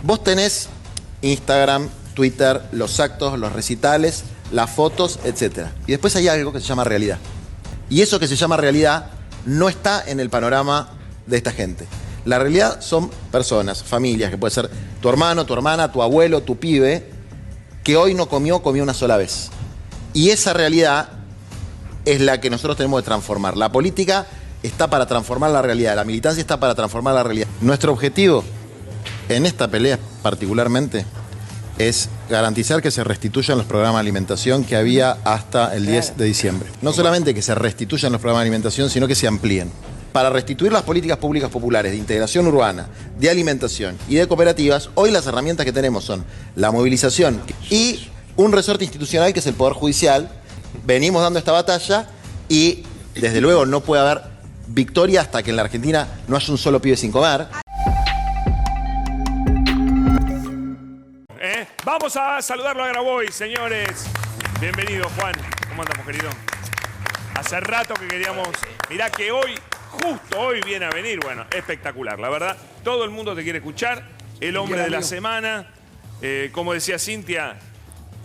Vos tenés Instagram, Twitter, los actos, los recitales, las fotos, etc. Y después hay algo que se llama realidad. Y eso que se llama realidad no está en el panorama de esta gente. La realidad son personas, familias, que puede ser tu hermano, tu hermana, tu abuelo, tu pibe, que hoy no comió una sola vez. Y esa realidad es la que nosotros tenemos que transformar. La política está para transformar la realidad, la militancia está para transformar la realidad. Nuestro objetivo en esta pelea particularmente es garantizar que se restituyan los programas de alimentación que había hasta el 10 de diciembre. No solamente que se restituyan los programas de alimentación, sino que se amplíen. Para restituir las políticas públicas populares de integración urbana, de alimentación y de cooperativas, hoy las herramientas que tenemos son la movilización y un resorte institucional que es el Poder Judicial. Venimos dando esta batalla y desde luego no puede haber victoria hasta que en la Argentina no haya un solo pibe sin comer. Vamos a saludarlo a Grabois, señores. Bienvenido, Juan. ¿Cómo andamos, querido? Hace rato que queríamos... Mirá que hoy, justo hoy viene a venir. Bueno, espectacular, la verdad. Todo el mundo te quiere escuchar. El hombre de la semana. Como decía Cintia,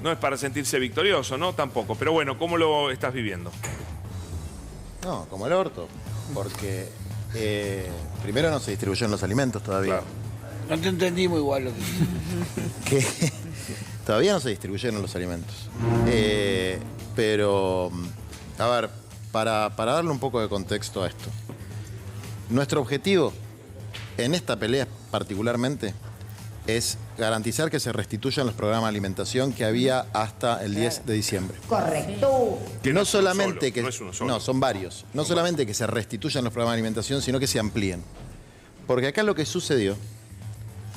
no es para sentirse victorioso, ¿no? Tampoco. Pero bueno, ¿cómo lo estás viviendo? No, como el orto. Porque primero no se distribuyeron los alimentos todavía. Claro. No te entendimos igual lo que... Todavía no se distribuyeron los alimentos. Pero, a ver, para darle un poco de contexto a esto. Nuestro objetivo en esta pelea particularmente es garantizar que se restituyan los programas de alimentación que había hasta el 10 de diciembre. Correcto. Que no solamente que... No es uno solo. No, son varios. No solamente que se restituyan los programas de alimentación, sino que se amplíen. Porque acá lo que sucedió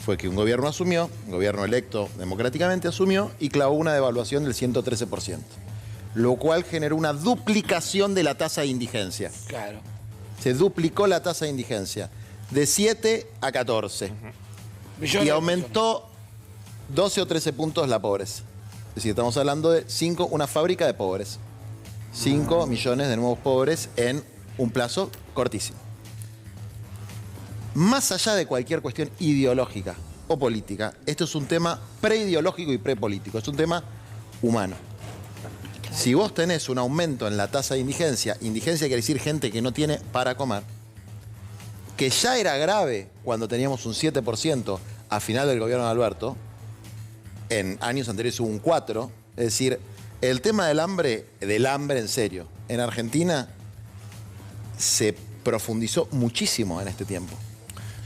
fue que un gobierno asumió, un gobierno electo democráticamente asumió y clavó una devaluación del 113%, lo cual generó una duplicación de la tasa de indigencia. Claro. Se duplicó la tasa de indigencia de 7 a 14 y aumentó 12 o 13 puntos la pobreza. Es decir, estamos hablando de una fábrica de pobres. 5 millones de nuevos pobres en un plazo cortísimo. Más allá de cualquier cuestión ideológica o política, esto es un tema preideológico y prepolítico, es un tema humano. Si vos tenés un aumento en la tasa de indigencia quiere decir gente que no tiene para comer, que ya era grave cuando teníamos un 7% a final del gobierno de Alberto, en años anteriores hubo un 4%, es decir, el tema del hambre en serio, en Argentina se profundizó muchísimo en este tiempo.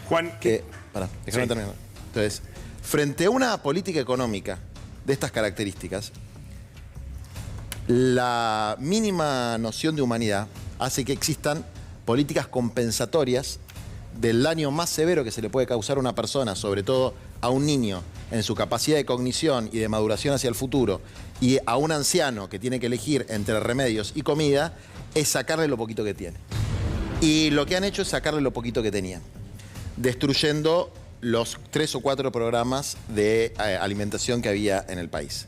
Juan, Déjame terminar. Entonces, frente a una política económica de estas características, la mínima noción de humanidad hace que existan políticas compensatorias del daño más severo que se le puede causar a una persona, sobre todo a un niño, en su capacidad de cognición y de maduración hacia el futuro, y a un anciano que tiene que elegir entre remedios y comida, es sacarle lo poquito que tiene. Y lo que han hecho es sacarle lo poquito que tenían, destruyendo los 3 o 4 programas de alimentación que había en el país.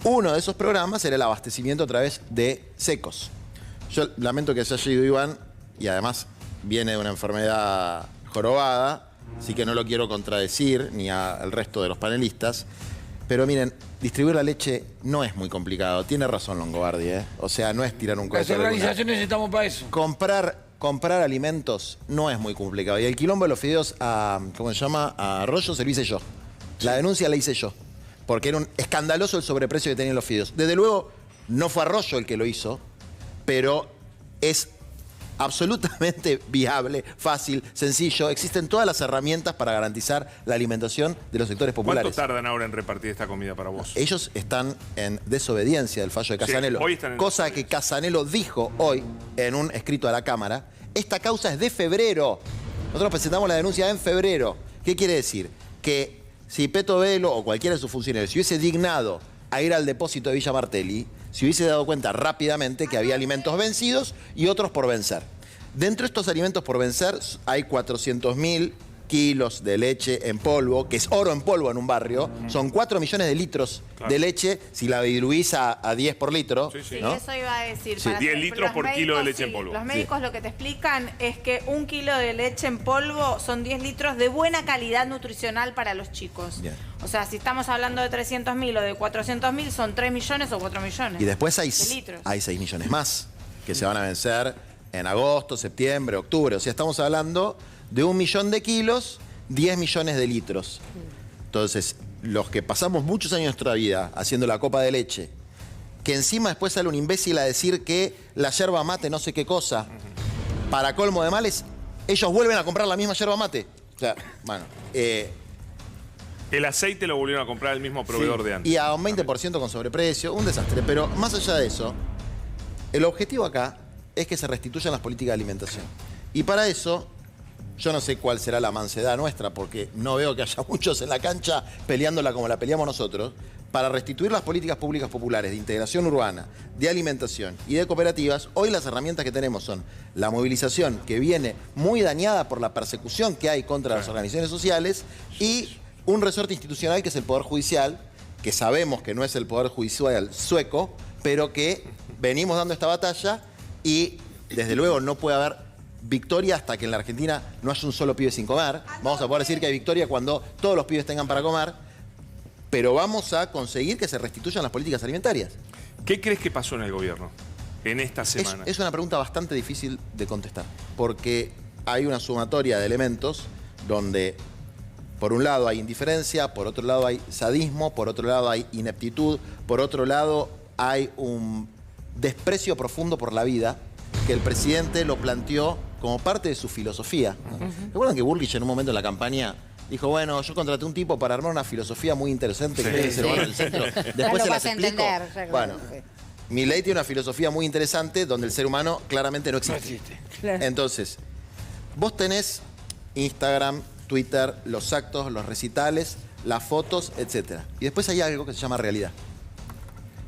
Uno de esos programas era el abastecimiento a través de secos. Yo lamento que se haya ido Iván, y además viene de una enfermedad jorobada, así que no lo quiero contradecir ni al resto de los panelistas, pero miren, distribuir la leche no es muy complicado. Tiene razón Longobardi, ¿eh? O sea, no es tirar un cohete. Las organizaciones estamos para eso. Comprar alimentos no es muy complicado. Y el quilombo de los fideos a Arroyo se lo hice yo. La denuncia la hice yo. Porque era un escandaloso el sobreprecio que tenían los fideos. Desde luego, no fue Arroyo el que lo hizo, pero es absolutamente viable, fácil, sencillo. Existen todas las herramientas para garantizar la alimentación de los sectores populares. ¿Cuánto tardan ahora en repartir esta comida para vos? Ellos están en desobediencia del fallo de Casanelo, hoy están en cosa que Casanelo dijo hoy en un escrito a la Cámara. Esta causa es de febrero. Nosotros presentamos la denuncia en febrero. ¿Qué quiere decir? Que si Peto Velo o cualquiera de sus funcionarios se hubiese dignado a ir al depósito de Villa Martelli, se hubiese dado cuenta rápidamente que había alimentos vencidos y otros por vencer. Dentro de estos alimentos por vencer hay 400.000 kilos de leche en polvo, que es oro en polvo en un barrio, son 4 millones de litros de leche, si la diluís a 10 por litro. Sí, ¿no? Eso iba a decir. Sí. 10 litros por kilo de leche en polvo. Los médicos lo que te explican es que 1 kilo de leche en polvo son 10 litros de buena calidad nutricional para los chicos. Bien. O sea, si estamos hablando de 300.000 o de 400.000, son 3 millones o 4 millones. Y después hay de litros. 6 millones más que se van a vencer en agosto, septiembre, octubre. O sea, estamos hablando de 1 millón de kilos, 10 millones de litros. Entonces, los que pasamos muchos años de nuestra vida haciendo la copa de leche, que encima después sale un imbécil a decir que la yerba mate no sé qué cosa, para colmo de males, ellos vuelven a comprar la misma yerba mate. O sea, bueno, El aceite lo volvieron a comprar el mismo proveedor sí, de antes. y a un 20% con sobreprecio, un desastre. Pero más allá de eso, el objetivo acá es que se restituyan las políticas de alimentación. Y para eso, yo no sé cuál será la mansedad nuestra, porque no veo que haya muchos en la cancha peleándola como la peleamos nosotros, para restituir las políticas públicas populares de integración urbana, de alimentación y de cooperativas. Hoy las herramientas que tenemos son la movilización, que viene muy dañada por la persecución que hay contra las organizaciones sociales, y un resorte institucional que es el Poder Judicial, que sabemos que no es el Poder Judicial sueco, pero que venimos dando esta batalla y desde luego no puede haber victoria hasta que en la Argentina no haya un solo pibe sin comer. Vamos a poder decir que hay victoria cuando todos los pibes tengan para comer, pero vamos a conseguir que se restituyan las políticas alimentarias. ¿Qué crees que pasó en el gobierno en esta semana? Es una pregunta bastante difícil de contestar, porque hay una sumatoria de elementos donde por un lado hay indiferencia, por otro lado hay sadismo, por otro lado hay ineptitud, por otro lado hay un desprecio profundo por la vida, que el presidente lo planteó como parte de su filosofía. ¿Recuerdan que Bullrich en un momento en la campaña dijo, bueno, yo contraté un tipo para armar una filosofía muy interesante que tiene que ser bueno en el centro? Después se las explico. Bueno, Milei tiene una filosofía muy interesante donde el ser humano claramente no existe. Entonces, vos tenés Instagram, Twitter, los actos, los recitales, las fotos, etc. Y después hay algo que se llama realidad.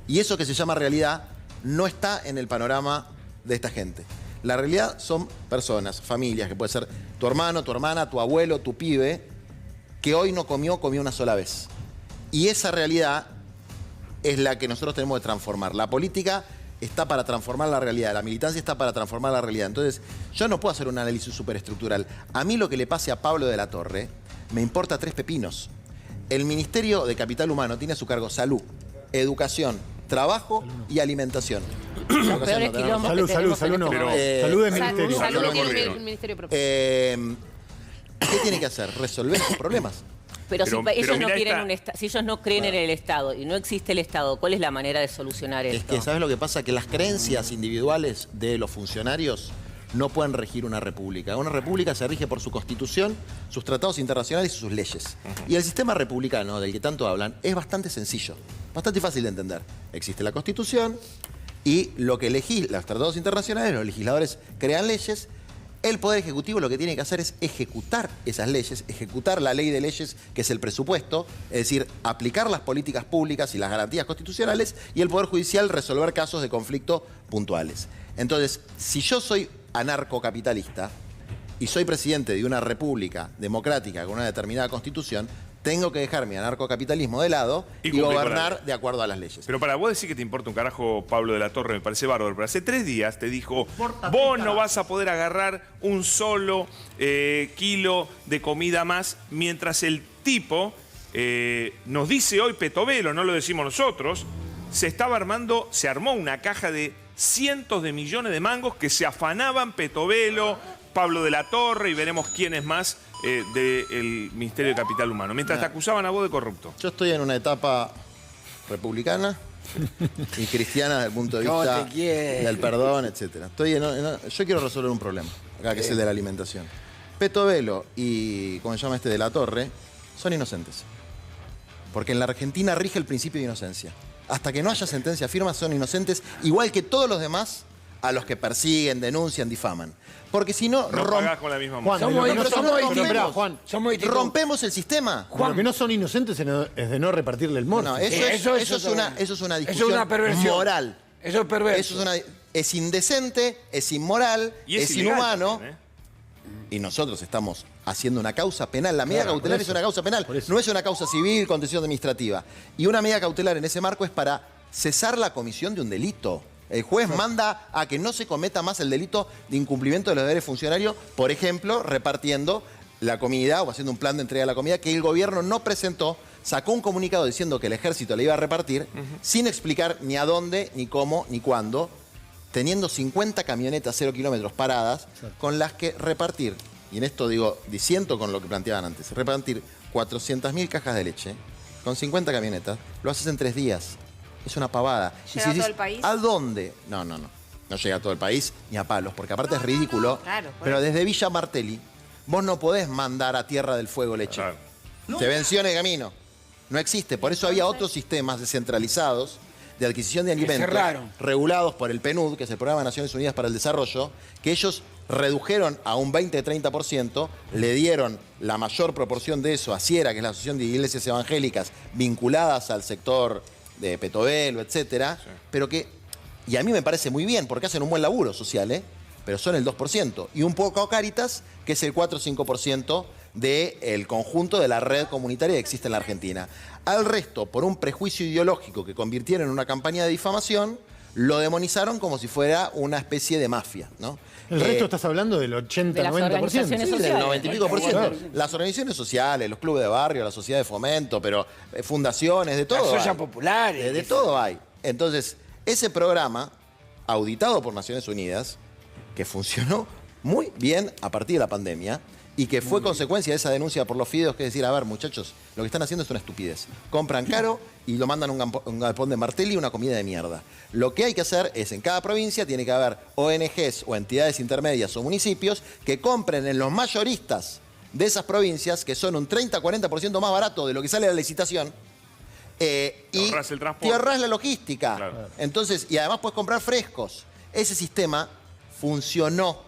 Y eso que se llama realidad no está en el panorama de esta gente. La realidad son personas, familias, que puede ser tu hermano, tu hermana, tu abuelo, tu pibe, que hoy no comió una sola vez. Y esa realidad es la que nosotros tenemos que transformar. La política está para transformar la realidad, la militancia está para transformar la realidad. Entonces, yo no puedo hacer un análisis superestructural. A mí lo que le pase a Pablo de la Torre me importa 3 pepinos. El Ministerio de Capital Humano tiene a su cargo salud, educación, trabajo y alimentación. Los peores quilombos que tenemos en este momento. Salud es ministerio. Salud Salud tiene corrió. el ministerio propio. ¿Qué tiene que hacer? Resolver estos problemas. Pero si ellos no mirá quieren si ellos no creen en el Estado y no existe el Estado, ¿cuál es la manera de solucionar Es esto? que, ¿sabes lo que pasa? Que las creencias individuales de los funcionarios no pueden regir una república. Una república se rige por su constitución, sus tratados internacionales y sus leyes. Y el sistema republicano del que tanto hablan es bastante sencillo, bastante fácil de entender. Existe la constitución y lo que legisla los tratados internacionales, los legisladores crean leyes. El Poder Ejecutivo lo que tiene que hacer es ejecutar esas leyes, ejecutar la ley de leyes, que es el presupuesto, es decir, aplicar las políticas públicas y las garantías constitucionales, y el Poder Judicial resolver casos de conflicto puntuales. Entonces, si yo soy anarcocapitalista y soy presidente de una república democrática con una determinada constitución, tengo que dejar mi anarcocapitalismo de lado y gobernar de acuerdo a las leyes. Pero para vos decir que te importa un carajo Pablo de la Torre, me parece bárbaro. Pero hace 3 días te dijo, vos no vas a poder agarrar un solo kilo de comida más, mientras el tipo, nos dice hoy Petovelo, no lo decimos nosotros, se armó una caja de cientos de millones de mangos que se afanaban Petovelo, Pablo de la Torre y veremos quiénes más del Ministerio de Capital Humano, mientras te acusaban a vos de corrupto. Yo estoy en una etapa republicana y cristiana desde el punto de vista del perdón, etc. Yo quiero resolver un problema, acá que es el de la alimentación. Petovelo y, ¿cómo se llama este de la Torre? Son inocentes. Porque en la Argentina rige el principio de inocencia. Hasta que no haya sentencia firme son inocentes, igual que todos los demás a los que persiguen, denuncian, difaman. Porque si no, No pagás con la misma Juan, moneda. rompemos el sistema. Lo que no son inocentes es de no repartirle el morso. No, eso es una discusión es una perversión. moral. Eso es perverso. Es indecente, es inmoral, Y es ilegal inhumano. también, ¿eh? Y nosotros estamos haciendo una causa penal. La medida cautelar es una causa penal, no es una causa civil, contencioso administrativa. Y una medida cautelar en ese marco es para cesar la comisión de un delito. El juez manda a que no se cometa más el delito de incumplimiento de los deberes funcionarios, por ejemplo, repartiendo la comida o haciendo un plan de entrega de la comida que el gobierno no presentó, sacó un comunicado diciendo que el ejército le iba a repartir, sin explicar ni a dónde, ni cómo, ni cuándo, teniendo 50 camionetas 0 kilómetros paradas, con las que repartir, y en esto digo, disiento con lo que planteaban antes, repartir 400.000 cajas de leche con 50 camionetas, lo haces en 3 días. Es una pavada. ¿Llega a todo el país? ¿A dónde? No. No llega a todo el país ni a palos, porque aparte es ridículo. Claro, pero desde Villa Martelli, vos no podés mandar a Tierra del Fuego leche. Claro. Se venció en el camino. No existe. Por eso había otros sistemas descentralizados de adquisición de alimentos cerraron. regulados por el PNUD, que es el Programa de Naciones Unidas para el Desarrollo, que ellos redujeron a un 20-30%, le dieron la mayor proporción de eso a Siera, que es la Asociación de Iglesias Evangélicas vinculadas al sector de Petovelo, etcétera, pero que, y a mí me parece muy bien, porque hacen un buen laburo social, pero son el 2%, y un poco a Cáritas, que es el 4 o 5% del conjunto de la red comunitaria que existe en la Argentina. Al resto, por un prejuicio ideológico que convirtieron en una campaña de difamación, lo demonizaron como si fuera una especie de mafia, ¿no? El resto estás hablando del 80-90%. De las organizaciones Sí, del sociales. 90 y pico por ciento. Claro. Las organizaciones sociales, los clubes de barrio, la sociedad de fomento, pero fundaciones, de todo. Las ollas hay. populares. De todo hay. Entonces, ese programa, auditado por Naciones Unidas, que funcionó muy bien a partir de la pandemia y que fue consecuencia de esa denuncia por los fideos, que es decir, a ver, muchachos, lo que están haciendo es una estupidez. Compran caro y lo mandan a un galpón de Martelli, una comida de mierda. Lo que hay que hacer es, en cada provincia, tiene que haber ONGs o entidades intermedias o municipios que compren en los mayoristas de esas provincias, que son un 30-40% más barato de lo que sale de la licitación, y ahorras el transporte. te ahorras la logística. Claro. Entonces, y además puedes comprar frescos. Ese sistema funcionó.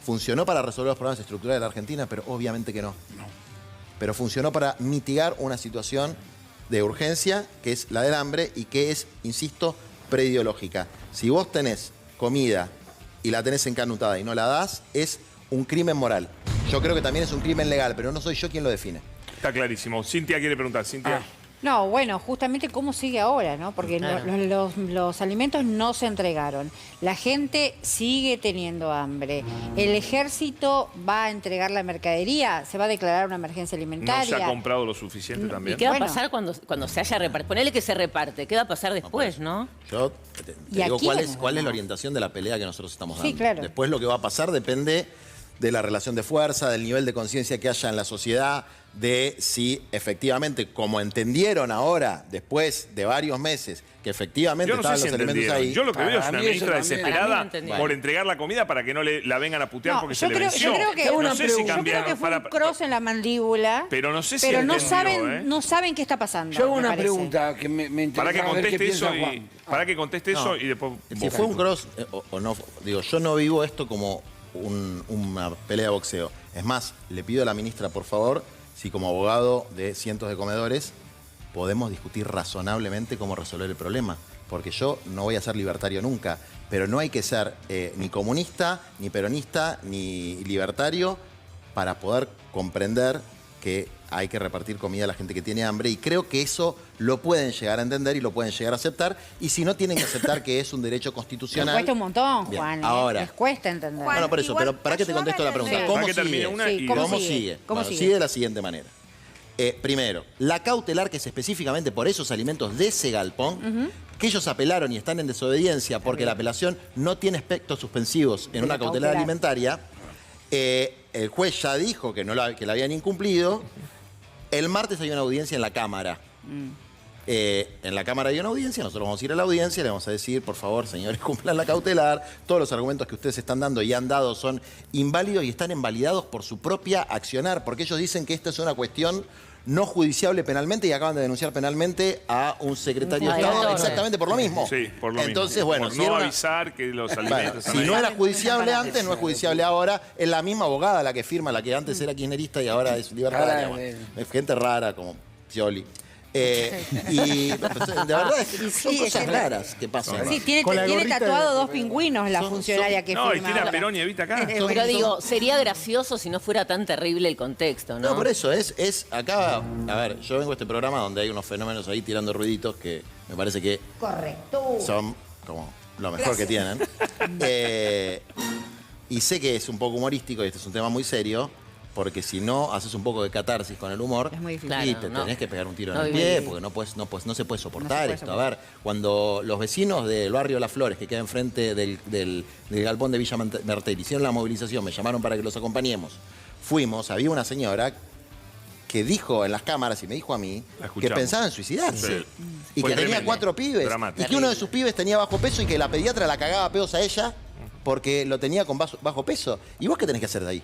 Funcionó para resolver los problemas estructurales de la Argentina, pero obviamente que no. Pero funcionó para mitigar una situación de urgencia, que es la del hambre, y que es, insisto, preideológica. Si vos tenés comida y la tenés encanutada y no la das, es un crimen moral. Yo creo que también es un crimen legal, pero no soy yo quien lo define. Está clarísimo. Cintia quiere preguntar. Cintia. No, bueno, justamente cómo sigue ahora, ¿no? Porque Claro. los alimentos no se entregaron. La gente sigue teniendo hambre. El ejército va a entregar la mercadería. Se va a declarar una emergencia No alimentaria. se ha comprado lo suficiente ¿Y también. qué va a Bueno. pasar cuando se haya repartido? Ponele que se reparte. ¿Qué va a pasar después, no? Yo te ¿Y digo a quién? cuál es la orientación de la pelea que nosotros estamos Sí, dando. claro. Después lo que va a pasar depende de la relación de fuerza, del nivel de conciencia que haya en la sociedad, de si efectivamente, como entendieron ahora, después de varios meses, que efectivamente Yo no sé estaban si los elementos entendieron. ahí. Yo lo que veo es Para una mí eso ministra también. Para mí desesperada entendieron. por entregar la comida para que no la vengan a putear No, porque yo se le creo, venció. yo creo que, Tengo una no sé si pregunta. yo creo cambiaron que fue un para... cross en la mandíbula. Pero no sé si pero no entendió, saben, no saben qué está pasando. Yo hago me una parece. pregunta que me interesa Para que ver qué conteste piensa eso y, Juan. para que conteste eso No. y después... Si fue un cross o no, digo, yo no vivo esto como una pelea de boxeo. Es más, le pido a la ministra, por favor, si como abogado de cientos de comedores podemos discutir razonablemente cómo resolver el problema. Porque yo no voy a ser libertario nunca, pero no hay que ser ni comunista, ni peronista, ni libertario para poder comprender que hay que repartir comida a la gente que tiene hambre, y creo que eso lo pueden llegar a entender y lo pueden llegar a aceptar, y si no, tienen que aceptar que es un derecho Les constitucional. cuesta un montón, Bien, Juan. ahora. Les cuesta entender. Juan, Bueno, por eso, igual, pero ¿para qué te contesto la pregunta? ayúdame a ¿Cómo Para que termine sigue? una Sí, y... ¿cómo ¿Cómo sigue? sigue? ¿Cómo Bueno, sigue? sigue de la siguiente manera. Primero, la cautelar, que es específicamente por esos alimentos de ese galpón, que ellos apelaron y están en desobediencia porque la apelación no tiene aspectos suspensivos en De una la cautelar cautelar. alimentaria. El juez ya dijo que que la habían incumplido. El martes hay una audiencia en la Cámara. En la Cámara hay una audiencia, nosotros vamos a ir a la audiencia, le vamos a decir, por favor, señores, cumplan la cautelar, todos los argumentos que ustedes están dando y han dado son inválidos y están invalidados por su propia accionar, porque ellos dicen que esta es una cuestión no judiciable penalmente y acaban de denunciar penalmente a un secretario de Estado Relator. exactamente por lo mismo. Sí, por lo Entonces, mismo. bueno, Por si no era una- avisar que los Bueno, alimentos... si no era judiciable antes, no es judiciable ahora. Es la misma abogada la que firma, la que antes era kirchnerista y ahora es libertaria. Ahora, Bueno, es gente rara como Scioli. De verdad, son cosas raras que pasan. Sí, tiene Con la gorrita tatuado de- dos pingüinos la funcionaria que No, y firma. tiene a Perón y Evita acá. Pero digo, sería gracioso si no fuera tan terrible el contexto, ¿no? No, por eso, es acá, a ver, yo vengo a este programa donde hay unos fenómenos ahí tirando ruiditos que me parece que son como lo mejor que tienen. Y sé que es un poco humorístico y este es un tema muy serio, porque si no haces un poco de catarsis con el humor, Es muy difícil. Claro, y te no. tenés que pegar un tiro en No, el y muy pie, difícil. porque no se puede soportar puede esto. soportar. A ver, cuando los vecinos del barrio Las Flores, que queda enfrente del galpón de Villa Mertel, hicieron la movilización, me llamaron para que los acompañemos. Fuimos, había una señora que dijo en las cámaras y me dijo a mí La que escuchamos. pensaba en suicidarse. Sí. Y Fue que tenía tremendo. 4 pibes. Dramático. Y que uno de sus pibes tenía bajo peso y que la pediatra la cagaba a pedos a ella porque lo tenía con bajo peso. ¿Y vos qué tenés que hacer de ahí?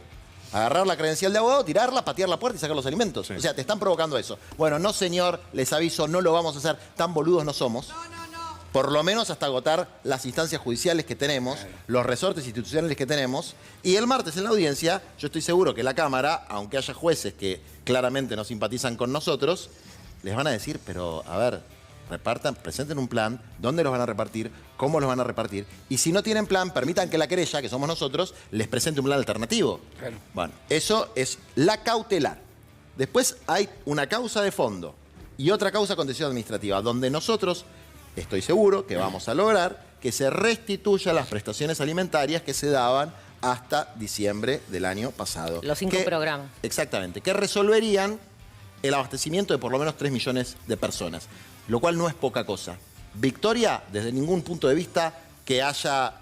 Agarrar la credencial de abogado, tirarla, patear la puerta y sacar los alimentos. Sí. O sea, te están provocando eso. Bueno, no señor, les aviso, no lo vamos a hacer. Tan boludos no somos. Por lo menos hasta agotar las instancias judiciales que tenemos, los resortes institucionales que tenemos. Y el martes en la audiencia, yo estoy seguro que la Cámara, aunque haya jueces que claramente no simpatizan con nosotros, les van a decir, pero a ver, presenten un plan, dónde los van a repartir, cómo los van a repartir. Y si no tienen plan, permitan que la querella, que somos nosotros, les presente un plan alternativo. Claro. Bueno, eso es la cautelar. Después hay una causa de fondo y otra causa contenciosa administrativa, donde nosotros, estoy seguro que vamos a lograr que se restituyan las prestaciones alimentarias que se daban hasta diciembre del año pasado. Los 5 programas. Exactamente, que resolverían el abastecimiento de por lo menos 3 millones de personas, lo cual no es poca cosa. Victoria, desde ningún punto de vista que haya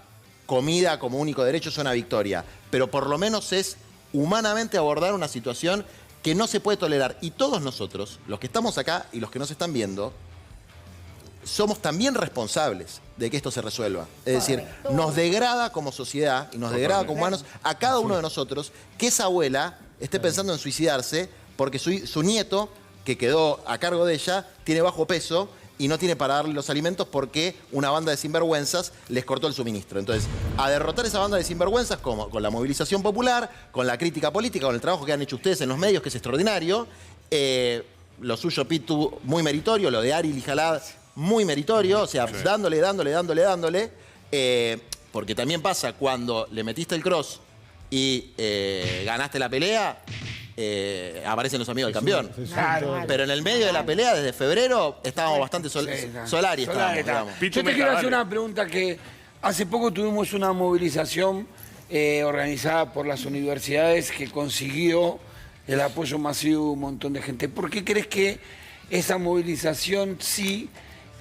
comida como único derecho es una victoria, pero por lo menos es humanamente abordar una situación que no se puede tolerar. Y todos nosotros, los que estamos acá y los que nos están viendo, somos también responsables de que esto se resuelva. Es decir, nos degrada como sociedad y nos degrada como humanos a cada uno de nosotros que esa abuela esté pensando en suicidarse porque su nieto, que quedó a cargo de ella, tiene bajo peso y no tiene para darle los alimentos porque una banda de sinvergüenzas les cortó el suministro. Entonces, a derrotar esa banda de sinvergüenzas como con la movilización popular, con la crítica política, con el trabajo que han hecho ustedes en los medios, que es extraordinario, lo suyo, Pitu, muy meritorio, lo de Ari Lijalad, muy meritorio, o sea, dándole, porque también pasa cuando le metiste el cross y ganaste la pelea, aparecen los amigos del campeón. Claro. Pero en el medio de la pelea, desde febrero, estábamos bastante Solari estábamos, digamos. Pitu Yo te Mega, quiero hacer dale. una pregunta que hace poco tuvimos una movilización organizada por las universidades que consiguió el apoyo masivo de un montón de gente. ¿Por qué crees que esa movilización sí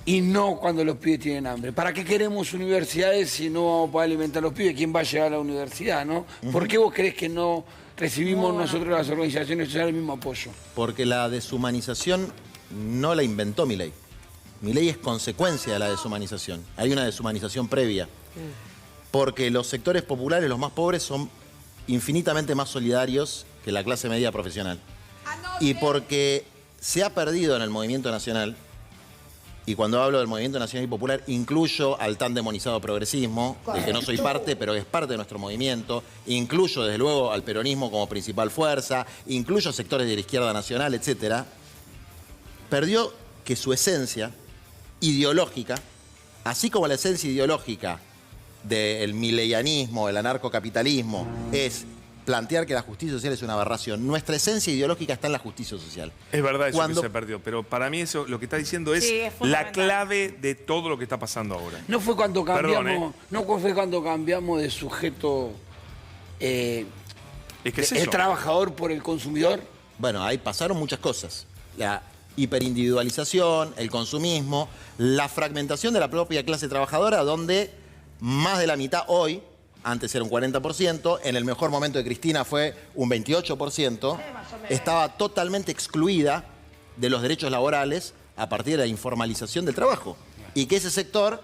y no cuando los pibes tienen hambre? ¿Para qué queremos universidades si no vamos a poder alimentar a los pibes? ¿Quién va a llegar a la universidad, no? ¿Por qué vos crees que no recibimos nosotros las organizaciones sociales el mismo apoyo? Porque la deshumanización no la inventó Milei. Milei es consecuencia de la deshumanización. Hay una deshumanización previa. Porque los sectores populares, los más pobres, son infinitamente más solidarios que la clase media profesional. Y porque se ha perdido en el movimiento nacional, y cuando hablo del movimiento nacional y popular, incluyo al tan demonizado progresismo, del que no soy parte, pero es parte de nuestro movimiento, incluyo desde luego al peronismo como principal fuerza, incluyo sectores de la izquierda nacional, etcétera, perdió que su esencia ideológica, así como la esencia ideológica del mileianismo, el anarcocapitalismo, es plantear que la justicia social es una aberración. Nuestra esencia ideológica está en la justicia social. Es verdad eso Cuando- que se perdió, pero para mí eso lo que está diciendo es, Sí, es la fundamental. clave de todo lo que está pasando ahora. No fue cuando cambiamos, Perdón, no fue cuando cambiamos de sujeto Es que es el eso. trabajador por el consumidor. Bueno, ahí pasaron muchas cosas. La hiperindividualización, el consumismo, la fragmentación de la propia clase trabajadora, donde más de la mitad hoy, antes era un 40%, en el mejor momento de Cristina fue un 28%, estaba totalmente excluida de los derechos laborales a partir de la informalización del trabajo. Y que ese sector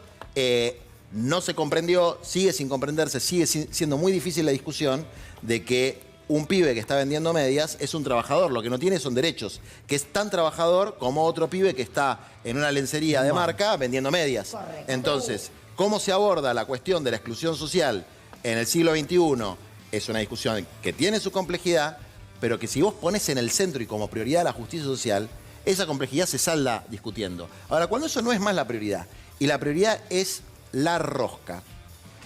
no se comprendió, sigue sin comprenderse, sigue siendo muy difícil la discusión de que un pibe que está vendiendo medias es un trabajador, lo que no tiene son derechos, que es tan trabajador como otro pibe que está en una lencería de marca vendiendo medias. Entonces, ¿cómo se aborda la cuestión de la exclusión social en el siglo XXI? Es una discusión que tiene su complejidad, pero que si vos pones en el centro y como prioridad la justicia social, esa complejidad se salda discutiendo. Ahora, cuando eso no es más la prioridad, y la prioridad es la rosca,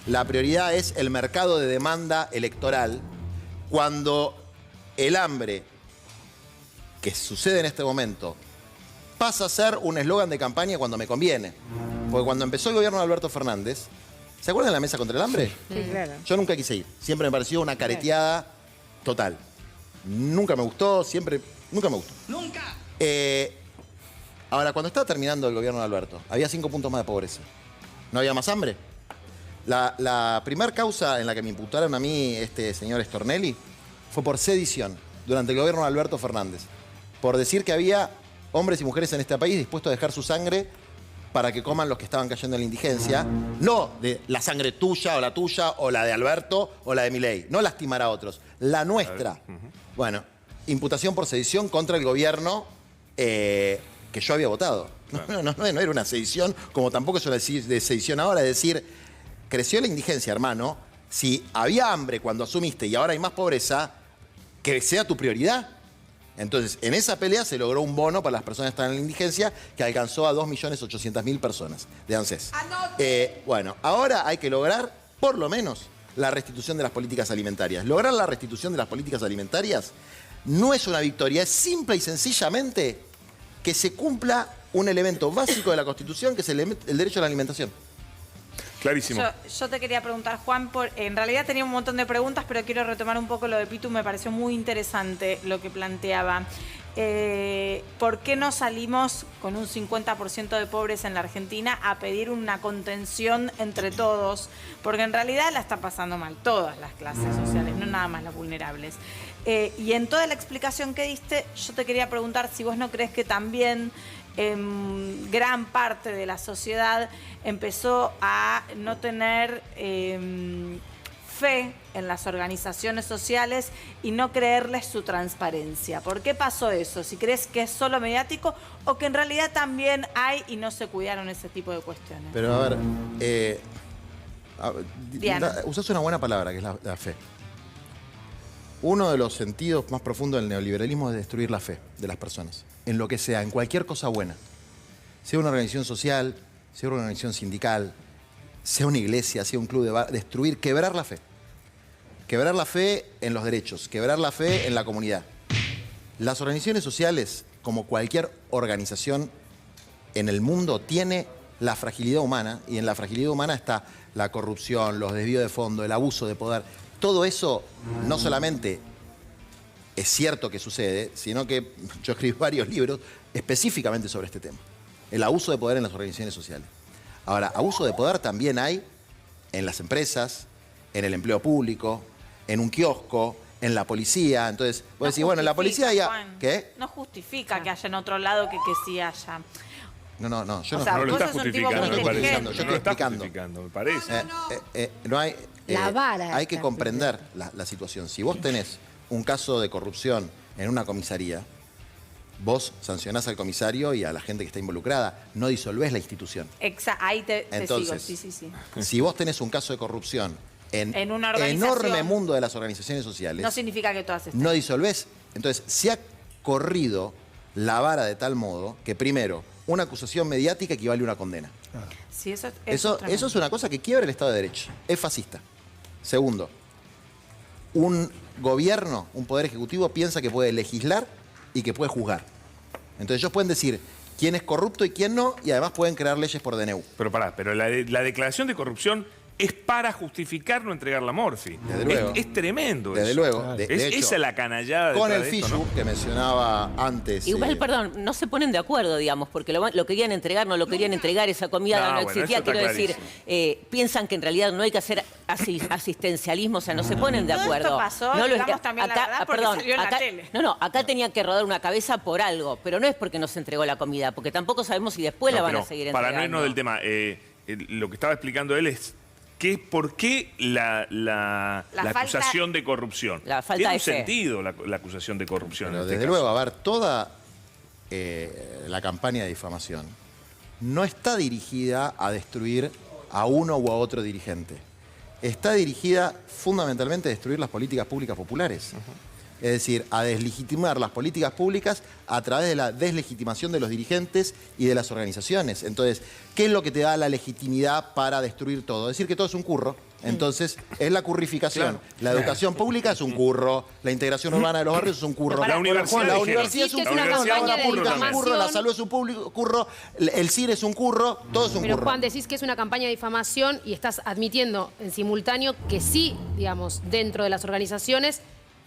la prioridad es el mercado de demanda electoral, cuando el hambre que sucede en este momento pasa a ser un eslogan de campaña cuando me conviene. Porque cuando empezó el gobierno de Alberto Fernández, ¿se acuerdan de la mesa contra el hambre? Sí, claro. Yo nunca quise ir. Siempre me pareció una careteada total. Nunca me gustó, nunca me gustó. ¡Nunca! Ahora, cuando estaba terminando el gobierno de Alberto, había 5 puntos más de pobreza. ¿No había más hambre? La primera causa en la que me imputaron a mí este señor Stornelli fue por sedición durante el gobierno de Alberto Fernández. Por decir que había hombres y mujeres en este país dispuestos a dejar su sangre para que coman los que estaban cayendo en la indigencia. No de la sangre tuya o la de Alberto o la de Milei. No lastimar a otros. La nuestra. Bueno, imputación por sedición contra el gobierno que yo había votado. No era una sedición, como tampoco es una de sedición ahora. Es decir, creció la indigencia, hermano. Si había hambre cuando asumiste y ahora hay más pobreza, que sea tu prioridad. Entonces, en esa pelea se logró un bono para las personas que están en la indigencia que alcanzó a 2.800.000 personas de ANSES. Bueno, ahora hay que lograr, por lo menos, la restitución de las políticas alimentarias. Lograr la restitución de las políticas alimentarias no es una victoria, es simple y sencillamente que se cumpla un elemento básico de la Constitución, que es el derecho a la alimentación. Clarísimo. Yo te quería preguntar, Juan, en realidad tenía un montón de preguntas, pero quiero retomar un poco lo de Pitu, me pareció muy interesante lo que planteaba. ¿Por qué no salimos con un 50% de pobres en la Argentina a pedir una contención entre todos? Porque en realidad la están pasando mal todas las clases sociales, no nada más las vulnerables. Y en toda la explicación que diste, yo te quería preguntar si vos no crees que también gran parte de la sociedad empezó a no tener fe en las organizaciones sociales y no creerles su transparencia. ¿Por qué pasó eso? Si crees que es solo mediático o que en realidad también hay y no se cuidaron ese tipo de cuestiones. Pero a ver, usás una buena palabra, que es la fe. Uno de los sentidos más profundos del neoliberalismo es destruir la fe de las personas, en lo que sea, en cualquier cosa buena. Sea una organización social, sea una organización sindical, sea una iglesia, sea un club de bar, destruir, quebrar la fe. Quebrar la fe en los derechos, quebrar la fe en la comunidad. Las organizaciones sociales, como cualquier organización en el mundo, tiene la fragilidad humana, y en la fragilidad humana está la corrupción, los desvíos de fondo, el abuso de poder. Todo eso no solamente es cierto que sucede, sino que yo escribí varios libros específicamente sobre este tema. El abuso de poder en las organizaciones sociales. Ahora, abuso de poder también hay en las empresas, en el empleo público, en un kiosco, en la policía. Entonces, vos decís, bueno, en la policía ya... Juan, ¿Qué? no justifica que haya en otro lado que sí haya. No, yo O sea, No lo vos estás sos un tipo justificando, muy me parece. inteligente. Yo No estoy lo estás explicando. justificando, me parece. No hay... La vara hay que está comprender la situación. Si vos tenés un caso de corrupción en una comisaría, vos sancionás al comisario y a la gente que está involucrada, no disolvés la institución. Ahí te Entonces, sigo, sí. Si vos tenés un caso de corrupción en una organización, enorme mundo de las organizaciones sociales, no significa que todas estén. no disolvés. Entonces, se ha corrido la vara de tal modo que, primero, una acusación mediática equivale a una condena. Sí, eso Eso es una cosa que quiebra el Estado de Derecho. Es fascista. Segundo, un gobierno, un poder ejecutivo, piensa que puede legislar y que puede juzgar. Entonces ellos pueden decir quién es corrupto y quién no, y además pueden crear leyes por DNU. Pero pará, la declaración de corrupción es para justificar no entregar la Morfi. Desde luego. Es tremendo Desde eso. luego. De hecho, esa es la canallada con el detrás de esto, FISU, ¿no? que mencionaba antes. Igual, perdón, no se ponen de acuerdo, digamos, porque lo querían entregar, no lo querían entregar, esa comida No, no bueno, existía, eso está quiero decir, piensan que en realidad no hay que hacer asistencialismo, o sea, no se ponen de Todo acuerdo. esto pasó, no digamos también la verdad, porque salió en la acá, tele. acá tenía que rodar una cabeza por algo, pero no es porque no se entregó la comida, porque tampoco sabemos si después la van pero a seguir para entregando. no irnos del tema, lo que estaba explicando él es ¿por qué la falta- acusación de corrupción? La falta Tiene de un fe. sentido la acusación de corrupción. Pero en este desde caso. luego, a ver, toda la campaña de difamación no está dirigida a destruir a uno u a otro dirigente. Está dirigida fundamentalmente a destruir las políticas públicas populares. Es decir, a deslegitimar las políticas públicas a través de la deslegitimación de los dirigentes y de las organizaciones. Entonces, ¿qué es lo que te da la legitimidad para destruir todo? Decir que todo es un curro. Entonces, es la currificación. La educación pública es un curro, la integración urbana de los barrios es un curro. La universidad es un curro, la salud es un curro, el CIR es un curro, todo es un Pero curro. Juan, decís que es una campaña de difamación y estás admitiendo en simultáneo que sí, digamos, dentro de las organizaciones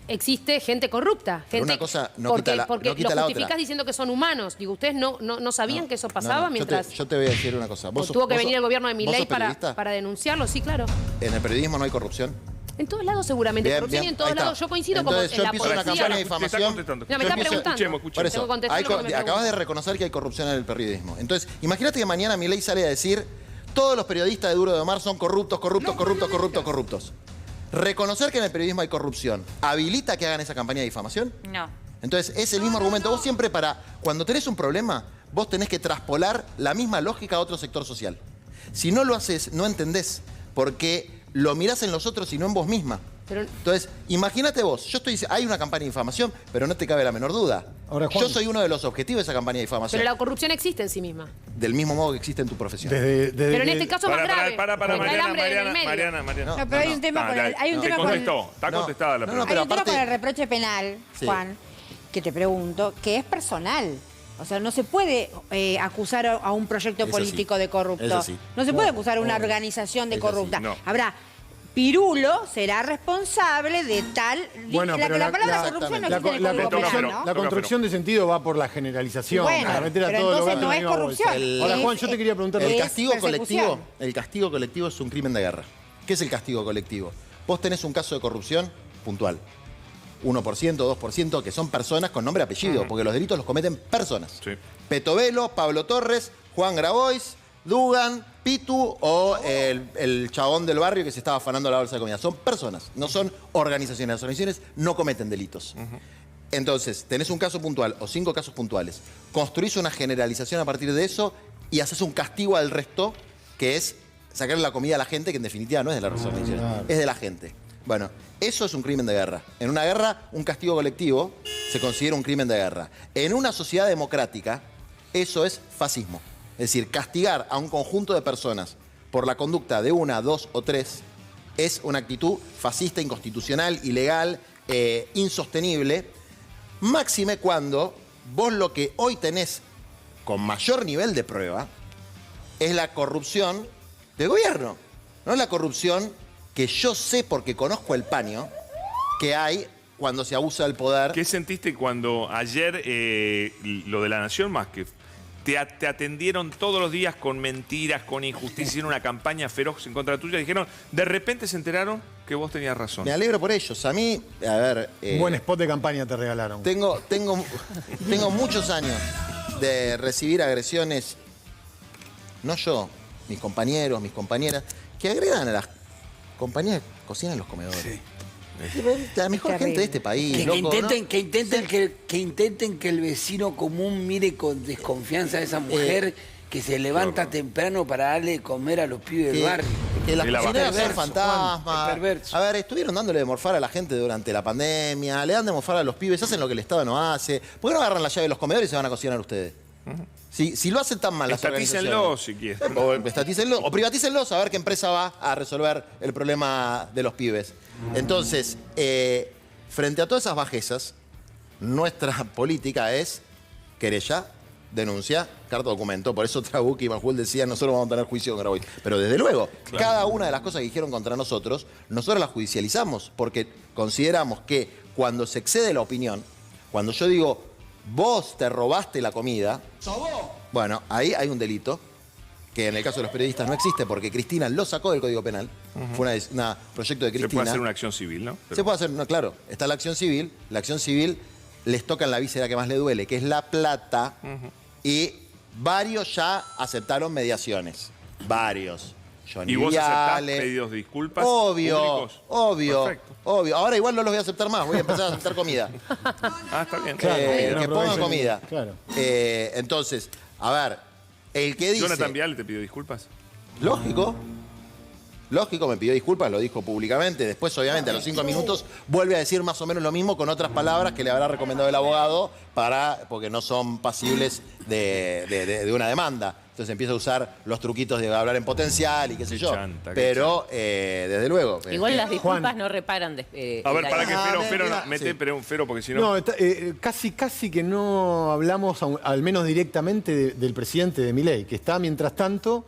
existe gente corrupta. Pero Gente, una cosa no porque quita la- porque no quita lo la justificás otra. diciendo que son humanos. Digo, ¿ustedes no sabían que eso pasaba mientras yo te voy a decir una cosa. o tuvo que venir el gobierno de ¿vos Milei sos periodista? para denunciarlo? Sí, claro. En el periodismo no hay corrupción. En todos lados seguramente. Bien, Corrupción bien, y en todos ahí está. lados. Yo coincido Entonces, con yo en la empiezo una policía. campaña de Te está difamación. contestando. No, me está Yo empiezo- preguntando. Escuchemos. Tengo que contestar lo que me acabas de pregunta. reconocer que hay corrupción en el periodismo. Entonces, imagínate que mañana Milei sale a decir todos los periodistas de Duro de Omar son corruptos. Reconocer que en el periodismo hay corrupción, ¿habilita que hagan esa campaña de difamación? No. Entonces, es el mismo argumento. Vos siempre cuando tenés un problema, vos tenés que traspolar la misma lógica a otro sector social. Si no lo haces, no entendés, porque lo mirás en los otros y no en vos misma. Pero- Entonces, imagínate vos, hay una campaña de difamación, pero no te cabe la menor duda. Ahora, Juan- Yo soy uno de los objetivos de esa campaña de difamación, Pero la corrupción existe en sí misma. del mismo modo que existe en tu profesión. Pero en este caso es más grave. Para, porque está el hambre en el medio. Mariana. No, pero hay un tema con el- hay un Te tema con- contestó, está No, contestada la no, pregunta. pero Hay un tema aparte- con el reproche penal, Sí. Juan, que te pregunto, que es personal. O sea, no se puede acusar a un proyecto Eso político sí. de corrupto. Eso sí. No se puede acusar a una organización de Eso sí. corrupta. No. Habrá, Pirulo será responsable de tal... Bueno, pero la palabra la- corrupción no la- existe en el La Código construcción, Penal, ¿no? la construcción de sentido va por la generalización, Bueno, para meter a pero todos los entonces gatos no en es la misma bolsa. corrupción. Ahora, Es- Juan, yo te quería preguntar... El es castigo persecución. colectivo es un crimen de guerra. ¿Qué es el castigo colectivo? Vos tenés un caso de corrupción puntual. 1%, 2%, que son personas con nombre y apellido, porque los delitos los cometen personas. Sí. Petovelo, Pablo Torres, Juan Grabois, Dugan, Pitu o el chabón del barrio que se estaba afanando la bolsa de comida. Son personas, no son organizaciones. Las organizaciones no cometen delitos. Entonces, tenés un caso puntual o 5 casos puntuales. Construís una generalización a partir de eso y haces un castigo al resto, que es sacarle la comida a la gente, que en definitiva no es de las organizaciones, es de la gente. Bueno, eso es un crimen de guerra. En una guerra, un castigo colectivo se considera un crimen de guerra. En una sociedad democrática, eso es fascismo. Es decir, castigar a un conjunto de personas por la conducta de 1, 2 o 3 es una actitud fascista, inconstitucional, ilegal, insostenible. Máxime cuando vos lo que hoy tenés con mayor nivel de prueba es la corrupción del gobierno. No es la corrupción que yo sé porque conozco el paño que hay cuando se abusa del poder. ¿Qué sentiste cuando ayer lo de La Nación más que te atendieron todos los días con mentiras, con injusticia, hicieron una campaña feroz en contra tuya? Dijeron, de repente se enteraron que vos tenías razón. Me alegro por ellos. A mí, a ver... Un buen spot de campaña te regalaron. Tengo muchos años de recibir agresiones, no yo, mis compañeros, mis compañeras, que agredan a las compañeras que cocinan en los comedores. La mejor gente de este país, Que loco, intenten, ¿no? que intenten que el vecino común mire con desconfianza a esa mujer que se levanta temprano para darle de comer a los pibes del barrio. Que las Es la cocineras son perverso, fantasmas. Juan, es perverso. A ver, estuvieron dándole de morfar a la gente durante la pandemia, le dan de morfar a los pibes, hacen lo que el Estado no hace. ¿Por qué no agarran la llave de los comedores y se van a cocinar ustedes? Si lo hacen tan mal las Estatícenlo, organizaciones. si quieren. O estatícenlo, o privatícenlo, a ver qué empresa va a resolver el problema de los pibes. Entonces, frente a todas esas bajezas, nuestra política es querella, denuncia, carta documento. Por eso Trabucchi y Majul decían, nosotros vamos a tener juicio con Grabois. Pero desde luego, cada una de las cosas que dijeron contra nosotros las judicializamos, porque consideramos que cuando se excede la opinión, cuando yo digo, vos te robaste la comida, bueno, ahí hay un delito, que en el caso de los periodistas no existe, porque Cristina lo sacó del Código Penal. Fue un proyecto de Se Cristina. puede hacer una acción civil, ¿no? Pero- Se puede hacer, no, claro, está la acción civil les toca en la víscera que más le duele, que es la plata, y varios ya aceptaron mediaciones. Varios. Johnny ¿Y vos aceptás Viale. pedidos de disculpas Obvio, públicos? obvio, Perfecto. obvio. Ahora igual no los voy a aceptar más, voy a empezar a aceptar comida. Ah, está bien. Claro, Que una pongan provincia- comida. Claro. Entonces, a ver, el que dice... ¿Jonathan Viale te pidió disculpas? Lógico. Lógico, me pidió disculpas, lo dijo públicamente. Después, obviamente, a los 5 minutos vuelve a decir más o menos lo mismo con otras palabras que le habrá recomendado el abogado porque no son pasibles de una demanda. Entonces empieza a usar los truquitos de hablar en potencial y qué sé yo. Pero, desde luego. Igual las disculpas Juan. no reparan. A ver, para que Fero no mete, pero un Fero, porque si no. No, casi que no hablamos, al menos directamente, del presidente de Milei, que está, mientras tanto,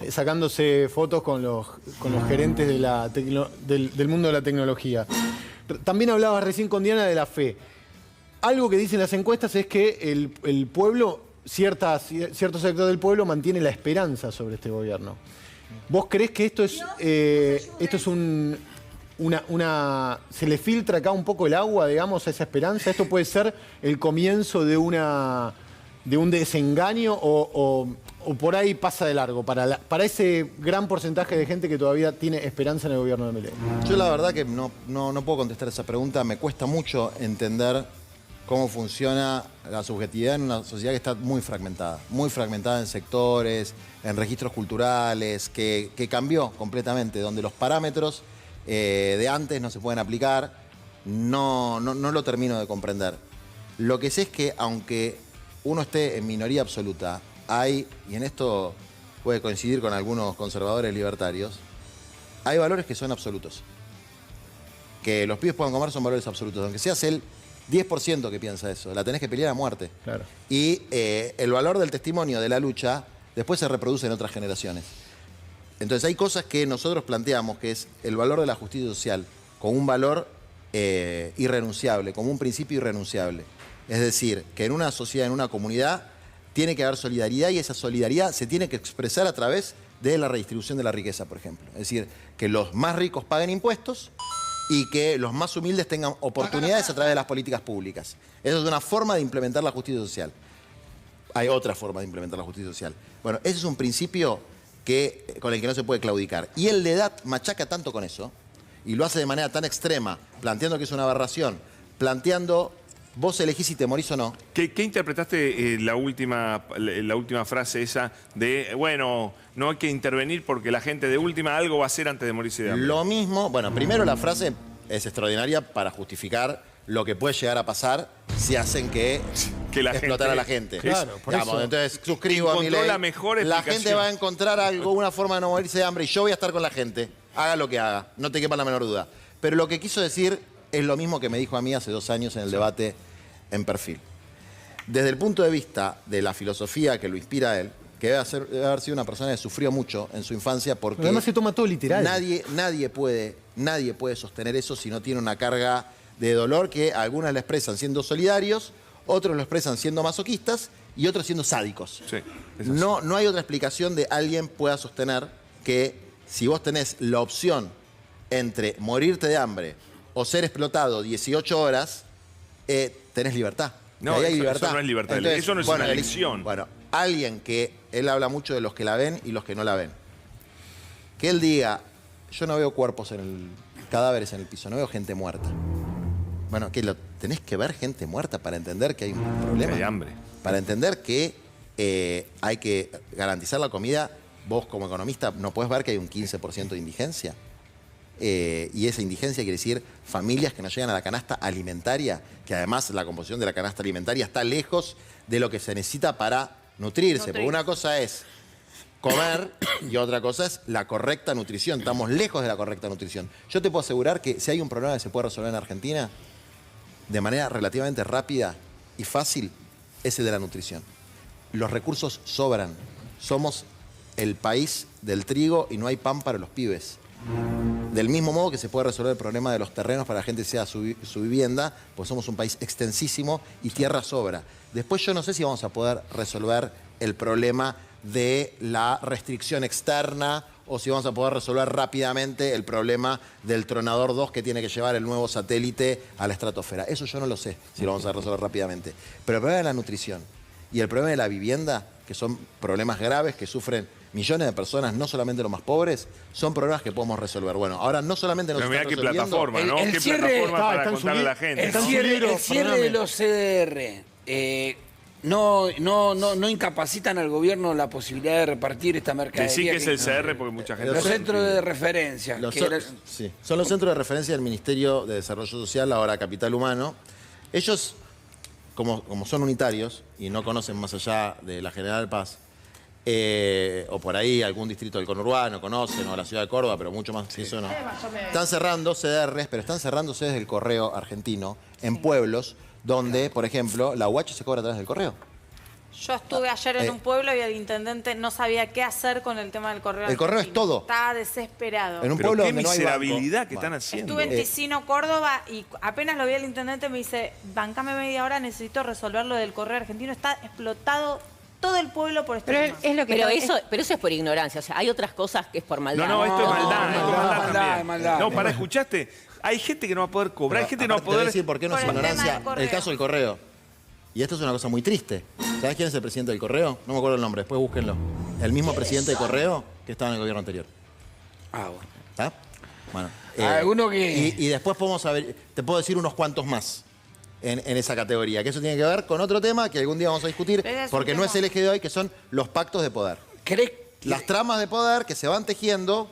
sacándose fotos con los gerentes del mundo de la tecnología. También hablabas recién con Diana de la fe. Algo que dicen las encuestas es que el pueblo, cierto sector del pueblo mantiene la esperanza sobre este gobierno. ¿Vos creés que esto es se le filtra acá un poco el agua, digamos, a esa esperanza? ¿Esto puede ser el comienzo de un desengaño o por ahí pasa de largo para ese gran porcentaje de gente que todavía tiene esperanza en el gobierno de Milei? Yo la verdad que no puedo contestar esa pregunta. Me cuesta mucho entender cómo funciona la subjetividad en una sociedad que está muy fragmentada en sectores, en registros culturales, que cambió completamente, donde los parámetros de antes no se pueden aplicar. No lo termino de comprender. Lo que sé es que aunque uno esté en minoría absoluta, y en esto puede coincidir con algunos conservadores libertarios, hay valores que son absolutos. Que los pibes puedan comer son valores absolutos. Aunque seas el 10% que piensa eso, la tenés que pelear a muerte. Claro. Y el valor del testimonio de la lucha después se reproduce en otras generaciones. Entonces hay cosas que nosotros planteamos, que es el valor de la justicia social, como un valor irrenunciable, como un principio irrenunciable. Es decir, que en una sociedad, en una comunidad, tiene que haber solidaridad y esa solidaridad se tiene que expresar a través de la redistribución de la riqueza, por ejemplo. Es decir, que los más ricos paguen impuestos y que los más humildes tengan oportunidades a través de las políticas públicas. Eso es una forma de implementar la justicia social. Hay otra forma de implementar la justicia social. Bueno, ese es un principio con el que no se puede claudicar. Y el de edad machaca tanto con eso y lo hace de manera tan extrema, planteando que es una aberración, planteando vos elegís si te morís o no. ¿Qué interpretaste la última frase esa de, bueno, no hay que intervenir porque la gente de última algo va a hacer antes de morirse de hambre? Lo mismo, bueno, primero la frase es extraordinaria para justificar lo que puede llegar a pasar si hacen que explotar a la gente. Claro, por eso. Entonces suscribo a mi ley. La mejor La explicación. gente va a encontrar alguna forma de no morirse de hambre y yo voy a estar con la gente. Haga lo que haga, no te quepa la menor duda. Pero lo que quiso decir es lo mismo que me dijo a mí hace 2 años en el debate en Perfil. Desde el punto de vista de la filosofía que lo inspira a él, que debe haber sido una persona que sufrió mucho en su infancia porque además se toma todo literal. Nadie puede sostener eso si no tiene una carga de dolor que algunas le expresan siendo solidarios, otros lo expresan siendo masoquistas y otros siendo sádicos. Sí, no hay otra explicación de alguien pueda sostener que si vos tenés la opción entre morirte de hambre o ser explotado 18 horas, tenés libertad. No, ahí hay eso libertad. no es libertad. Eso no es una elección. Bueno, alguien que él habla mucho de los que la ven y los que no la ven. Que él diga, yo no veo cadáveres en el piso, no veo gente muerta. Bueno, que tenés que ver gente muerta para entender que hay un problema. Hay hambre. Para entender que hay que garantizar la comida. Vos como economista no podés ver que hay un 15% de indigencia. Y esa indigencia quiere decir familias que no llegan a la canasta alimentaria, que además la composición de la canasta alimentaria está lejos de lo que se necesita para nutrirse. Porque una cosa es comer y otra cosa es la correcta nutrición. Estamos lejos de la correcta nutrición. Yo te puedo asegurar que si hay un problema que se puede resolver en Argentina de manera relativamente rápida y fácil, es el de la nutrición. Los recursos sobran. Somos el país del trigo y no hay pan para los pibes. Del mismo modo que se puede resolver el problema de los terrenos para que la gente sea su vivienda, pues somos un país extensísimo y tierra sobra. Después yo no sé si vamos a poder resolver el problema de la restricción externa o si vamos a poder resolver rápidamente el problema del Tronador 2 que tiene que llevar el nuevo satélite a la estratosfera. Eso yo no lo sé si lo vamos a resolver rápidamente. Pero el problema de la nutrición y el problema de la vivienda, que son problemas graves que sufren millones de personas, no solamente los más pobres, son problemas que podemos resolver. Bueno, ahora no solamente nos Pero están mirá qué resolviendo... plataforma, ¿no? ¿Qué plataforma para contarle a la gente? El cierre de los CDR no incapacitan al gobierno la posibilidad de repartir esta mercadería. Decí que es el CR porque mucha gente... Los centros de referencia. Sí, son los centros de referencia del Ministerio de Desarrollo Social, ahora Capital Humano. Ellos, como son unitarios y no conocen más allá de la General Paz, o por ahí algún distrito del conurbano conocen, o la ciudad de Córdoba, pero mucho más que eso no. Están cerrando CDRs, pero están cerrando sedes del correo argentino en pueblos donde, por ejemplo, la UH se cobra a través del correo. Yo estuve ayer en un pueblo y el intendente no sabía qué hacer con el tema del correo. El correo es argentino. todo. Estaba desesperado. En un Pero pueblo qué donde no hay banco. miserabilidad que están haciendo. Estuve en Ticino, Córdoba, y apenas lo vi el intendente me dice, bancame media hora, necesito resolver lo del correo argentino. Está explotado todo el pueblo por este tema. Es lo que Pero está- eso es por ignorancia. O sea, hay otras cosas que es por maldad. No, esto es maldad. Esto es maldad maldad, también. maldad. No, para, ¿escuchaste? Hay gente que no va a poder cobrar, hay gente que no va a Aparte te voy a poder... decir por qué no es Por el tema ignorancia. del correo. El caso del correo. Y esto es una cosa muy triste. ¿Sabes quién es el presidente del correo? No me acuerdo el nombre, después búsquenlo. El mismo presidente del correo que estaba en el gobierno anterior. Bueno. ¿Está? Bueno. Alguno que... Y después podemos saber, te puedo decir unos cuantos más en esa categoría, que eso tiene que ver con otro tema que algún día vamos a discutir, Pero es un porque no tema. es el eje de hoy, que son los pactos de poder. ¿Crees Las tramas de poder que se van tejiendo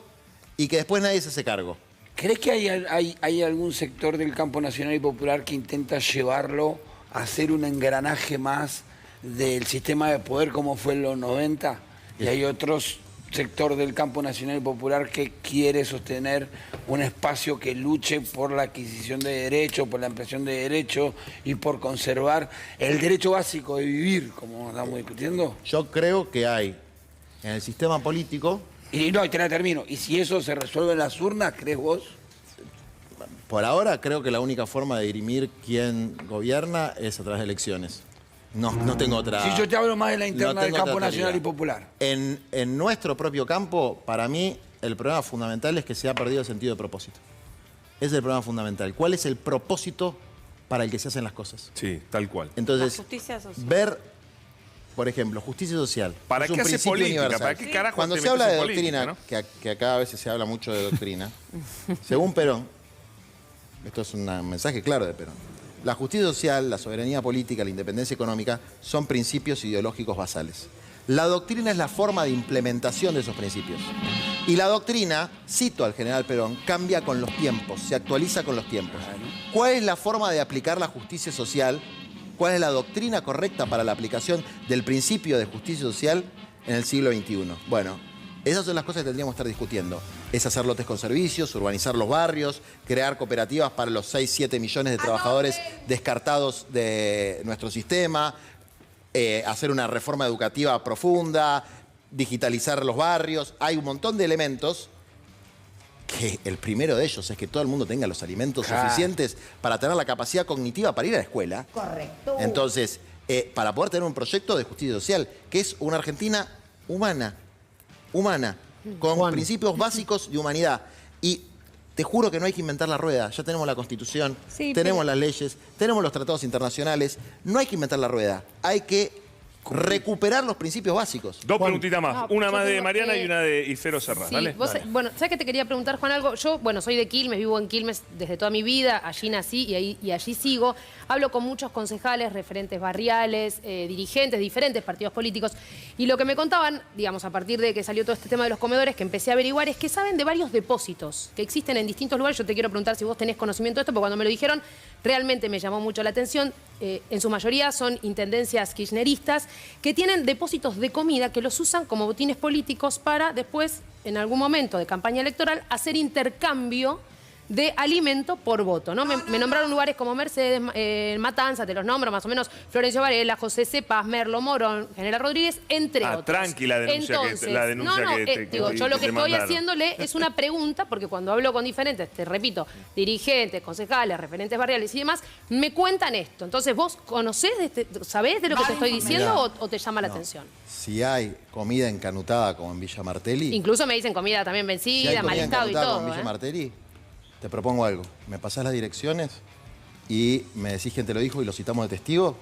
y que después nadie se hace cargo. que hay algún sector del campo nacional y popular que intenta llevarlo a hacer un engranaje más del sistema de poder como fue en los 90? Y hay otros sector del campo nacional y popular que quiere sostener un espacio que luche por la adquisición de derechos, por la ampliación de derechos y por conservar el derecho básico de vivir, como estamos discutiendo. Yo creo que hay en el sistema político, Y no, y te la termino. ¿Y si eso se resuelve en las urnas, crees vos? por ahora creo que la única forma de dirimir quién gobierna es a través de elecciones. No tengo otra... Si yo te hablo más de la interna no del tengo campo otra nacional y teoría. popular. En nuestro propio campo, para mí, el problema fundamental es que se ha perdido el sentido de propósito. Ese es el problema fundamental. ¿Cuál es el propósito para el que se hacen las cosas? Sí, tal cual. Entonces, La justicia social. ver, por ejemplo, justicia social. ¿Para es un qué hace principio política? universal. ¿Para qué carajo Cuando te se habla metes de en política, doctrina, no? que acá a veces se habla mucho de doctrina, según Perón, esto es un mensaje claro de Perón, la justicia social, la soberanía política, la independencia económica son principios ideológicos basales. La doctrina es la forma de implementación de esos principios. Y la doctrina, cito al general Perón, cambia con los tiempos, se actualiza con los tiempos. ¿Cuál es la forma de aplicar la justicia social? ¿Cuál es la doctrina correcta para la aplicación del principio de justicia social en el siglo XXI? Bueno, esas son las cosas que tendríamos que estar discutiendo. Es hacer lotes con servicios, urbanizar los barrios, crear cooperativas para los 6, 7 millones de trabajadores descartados de nuestro sistema, hacer una reforma educativa profunda, digitalizar los barrios. Hay un montón de elementos que el primero de ellos es que todo el mundo tenga los alimentos suficientes para tener la capacidad cognitiva para ir a la escuela. Correcto. Entonces, para poder tener un proyecto de justicia social, que es una Argentina humana, con principios básicos de humanidad. Y te juro que no hay que inventar la rueda. Ya tenemos la Constitución, tenemos las leyes, tenemos los tratados internacionales. No hay que inventar la rueda. Hay que recuperar los principios básicos. Dos preguntitas más. No, Una yo más de tengo, Mariana y una de Ifero Serrá. Sí, Dale. bueno, ¿sabes qué te quería preguntar, Juan, algo? Yo, soy de Quilmes, vivo en Quilmes desde toda mi vida, allí nací y allí sigo. Hablo con muchos concejales, referentes barriales, dirigentes de diferentes partidos políticos. Y lo que me contaban, digamos, a partir de que salió todo este tema de los comedores, que empecé a averiguar, es que saben de varios depósitos que existen en distintos lugares. Yo te quiero preguntar si vos tenés conocimiento de esto, porque cuando me lo dijeron, realmente me llamó mucho la atención. En su mayoría son intendencias kirchneristas que tienen depósitos de comida que los usan como botines políticos para después, en algún momento de campaña electoral, hacer intercambio de alimento por voto, ¿no? Me nombraron lugares como Mercedes, Matanza, te los nombro más o menos, Florencio Varela, José Cepaz, Merlo Morón, General Rodríguez, entre otros. Tranqui la denuncia Entonces, yo lo que estoy haciéndole es una pregunta, porque cuando hablo con diferentes, te repito, dirigentes, concejales, referentes barriales y demás, me cuentan esto. Entonces, ¿vos conocés, sabés de lo que te estoy diciendo o te llama la atención? Si hay comida encanutada como en Villa Martelli... Incluso me dicen comida también si vencida, hay mal comida estado y encanutada todo. como en Villa Martelli, te propongo algo. Me pasás las direcciones y me decís quién te lo dijo y lo citamos de testigo.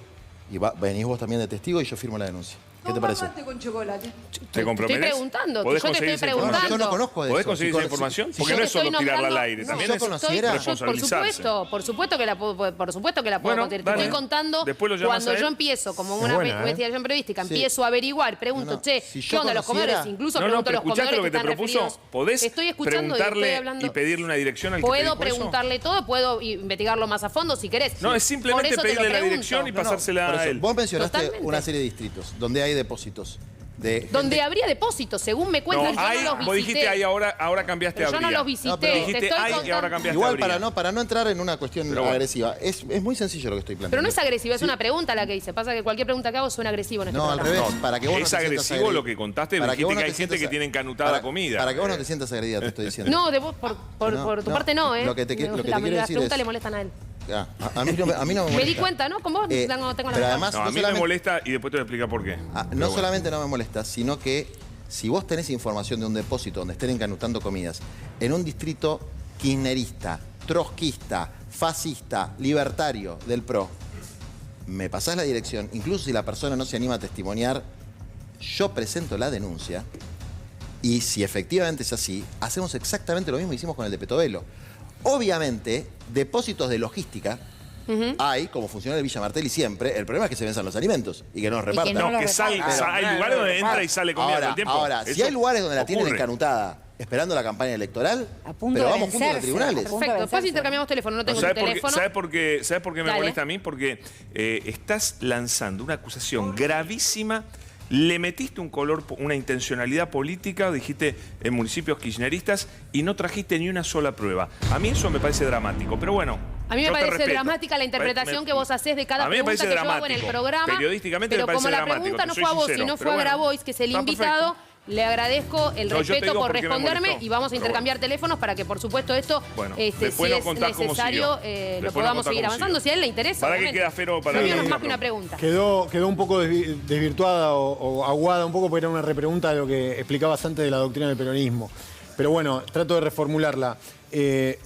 Y venís vos también de testigo y yo firmo la denuncia. ¿Qué te parece? con chocolate. ¿Te comprometes? Estoy preguntando, ¿Podés yo te conseguir estoy esa información? preguntando. Yo no conozco de ¿Podés eso. conseguir esa información? Porque Yo no te es solo estoy tirarla al nombrando- aire, No, también yo es conociera- responsabilizarse. Por supuesto que la puedo Bueno, conseguir. Te dale. estoy contando Después lo llamas cuando a él. yo empiezo, como Es una buena, investigación periodística, Sí. empiezo a averiguar, pregunto, No, no, che, si ¿qué yo onda los conociera- comedores? Incluso No, no, pregunto a pero los escuchaste comedores lo que te están propuso. referidos. ¿Podés Estoy escuchando y estoy preguntarle hablando. y pedirle una dirección al que te Puedo dijo eso? preguntarle todo, puedo investigarlo más a fondo si querés. No, es Por simplemente eso te lo pedirle la pregunto. dirección y No, no, pasársela por a eso, él. Vos mencionaste Totalmente. una serie de distritos donde hay depósitos de Donde gente- habría depósitos, según me No, cuentan, yo hay, no los visité. vos dijiste ahí, ahora cambiaste Pero a yo no habría. los visité. No, pero te dijiste estoy hay y contando. ahora cambiaste a Igual habría. para no entrar en una cuestión Pero bueno. agresiva, es muy sencillo lo que estoy planteando. Pero no es agresivo, es una pregunta la que hice. Pasa que cualquier pregunta que hago suena agresivo en este No, al programa. revés, para que vos no Es te sientas agresivo lo agredido. que contaste, Para dijiste vos no que te hay gente sientas que a- tiene encanutada comida. Para que vos no te sientas agredida, te estoy diciendo. No, de vos, por tu No, parte no, ¿eh? lo que te quiero Las decir preguntas es- le molestan a él. Ah, a mí no me molesta. Me di cuenta, ¿no? Con vos tengo la pero razón. además, No, a mí me solamente- molesta y después te voy a explicar por qué. Ah, Pero no bueno. solamente no me molesta, sino que si vos tenés información de un depósito donde estén encanutando comidas en un distrito kirchnerista, trotskista, fascista, libertario del PRO, me pasás la dirección, incluso si la persona no se anima a testimoniar, yo presento la denuncia y si efectivamente es así, hacemos exactamente lo mismo que hicimos con el de Petovelo. Obviamente, depósitos de logística hay, como funcionario de Villa Martelli siempre, el problema es que se venzan los alimentos y que no los repartan. que No, lo que sale, repartan. hay lugares donde entra y sale comida todo el tiempo. Ahora, si Eso hay lugares donde la tienen ocurre. encanutada esperando la campaña electoral, A punto pero de vamos juntos a los vencerse, tribunales. a punto de Perfecto, después vencerse. intercambiamos teléfono, no tengo tu ¿Sabes teléfono. ¿Sabes por qué me Dale. molesta a mí? Porque estás lanzando una acusación gravísima. Le metiste un color, una intencionalidad política, dijiste en municipios kirchneristas y no trajiste ni una sola prueba. A mí eso me parece dramático, pero bueno. A mí me yo te parece respeto. dramática la interpretación que vos hacés de cada A mí me pregunta parece que yo hago en el dramático. programa. Periodísticamente pero me parece como la dramático, pregunta te no soy fue a vos, sincero, sino pero fue a bueno. Grabois, que es el Está invitado, perfecto. le agradezco el No, yo te respeto digo por por qué me responderme molestó, y vamos a pero intercambiar teléfonos para que, por supuesto, esto, Bueno, si después nos es contás cómo necesario, siguió. lo Después nos podamos contás seguir cómo avanzando. siguió. Si a él le interesa. Para que obviamente. queda Fero para Lo mío no es la más que una pregunta. pregunta. Quedó un poco desvirtuada o aguada un poco porque era una repregunta de lo que explicabas antes de la doctrina del peronismo. Pero bueno, trato de reformularla.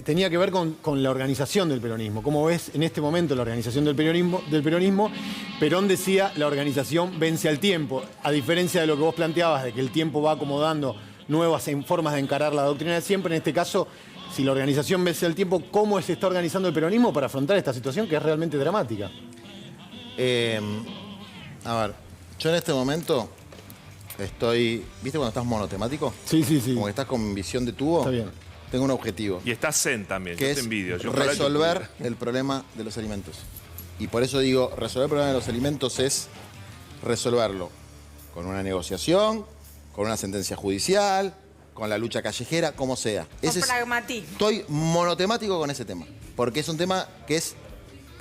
Tenía que ver con la organización del peronismo. Como ves en este momento la organización del peronismo, Perón decía la organización vence al tiempo. A diferencia de lo que vos planteabas, de que el tiempo va acomodando nuevas formas de encarar la doctrina de siempre, en este caso, si la organización vence al tiempo, ¿cómo se está organizando el peronismo para afrontar esta situación que es realmente dramática? A ver, yo en este momento estoy... ¿Viste cuando estás monotemático? Sí, sí, sí. Como que estás con visión de tubo. Está bien. Tengo un objetivo, Y está zen también, que yo es te envidio. Yo ojalá yo resolver pudiera. el problema de los alimentos. Y por eso digo, resolver el problema de los alimentos es resolverlo con una negociación, con una sentencia judicial, con la lucha callejera, como sea. Con Ese es- pragmatismo. Estoy monotemático con ese tema, porque es un tema que es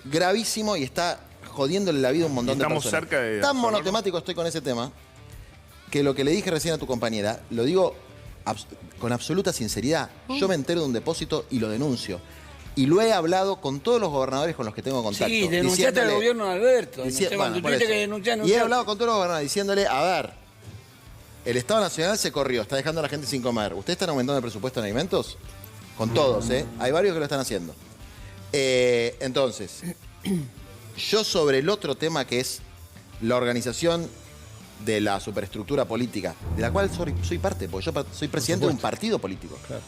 gravísimo y está jodiéndole la vida a un montón de Estamos personas. cerca de Tan resolverlo. monotemático estoy con ese tema que lo que le dije recién a tu compañera, lo digo con absoluta sinceridad. Yo me entero de un depósito y lo denuncio. Y lo he hablado con todos los gobernadores con los que tengo contacto. Sí, denunciaste al diciéndole- gobierno de Alberto. Dici- Cuando bueno, por tuviste eso. que denunciar, Y he denunciaste. hablado con todos los gobernadores diciéndole, a ver, el Estado Nacional se corrió, está dejando a la gente sin comer. ¿Ustedes están aumentando el presupuesto en alimentos? Con todos, ¿eh? Hay varios que lo están haciendo. Entonces, yo sobre el otro tema que es la organización de la superestructura política, de la cual soy parte, porque yo soy presidente de un partido político. Claro.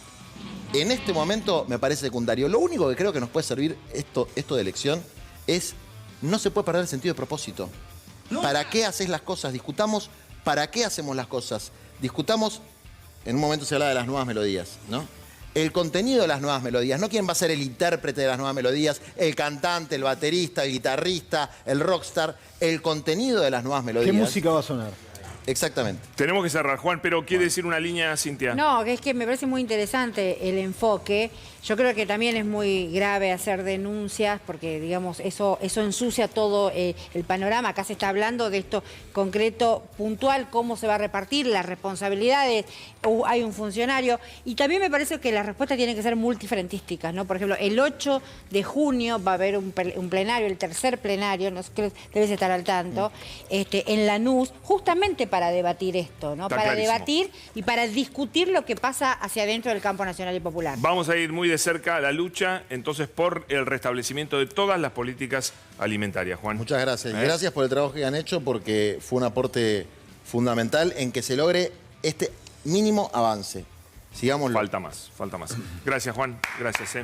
En este momento me parece secundario. Lo único que creo que nos puede servir esto de elección es, no se puede perder el sentido de propósito. ¿Para qué haces las cosas? Discutamos para qué hacemos las cosas. Discutamos, en un momento se habla de las nuevas melodías, ¿no? El contenido de las nuevas melodías, no quién va a ser el intérprete de las nuevas melodías, el cantante, el baterista, el guitarrista, el rockstar, el contenido de las nuevas melodías. ¿Qué música va a sonar? Exactamente. Tenemos que cerrar, Juan, pero quiere decir una línea, Cintia. No, que es que me parece muy interesante el enfoque. Yo creo que también es muy grave hacer denuncias porque, digamos, eso ensucia todo el panorama. Acá se está hablando de esto concreto, puntual, cómo se va a repartir, las responsabilidades. Hay un funcionario. Y también me parece que las respuestas tienen que ser multifrentísticas, ¿no? Por ejemplo, el 8 de junio va a haber un plenario, el tercer plenario, no sé, debes estar al tanto, en Lanús, justamente para debatir esto, ¿no? Está Para clarísimo. debatir y para discutir lo que pasa hacia adentro del campo nacional y popular. Vamos a ir muy de cerca a la lucha, entonces, por el restablecimiento de todas las políticas alimentarias, Juan. Muchas gracias. Y gracias por el trabajo que han hecho porque fue un aporte fundamental en que se logre este mínimo avance. Sigámoslo. Falta más, falta más. Gracias, Juan. Gracias,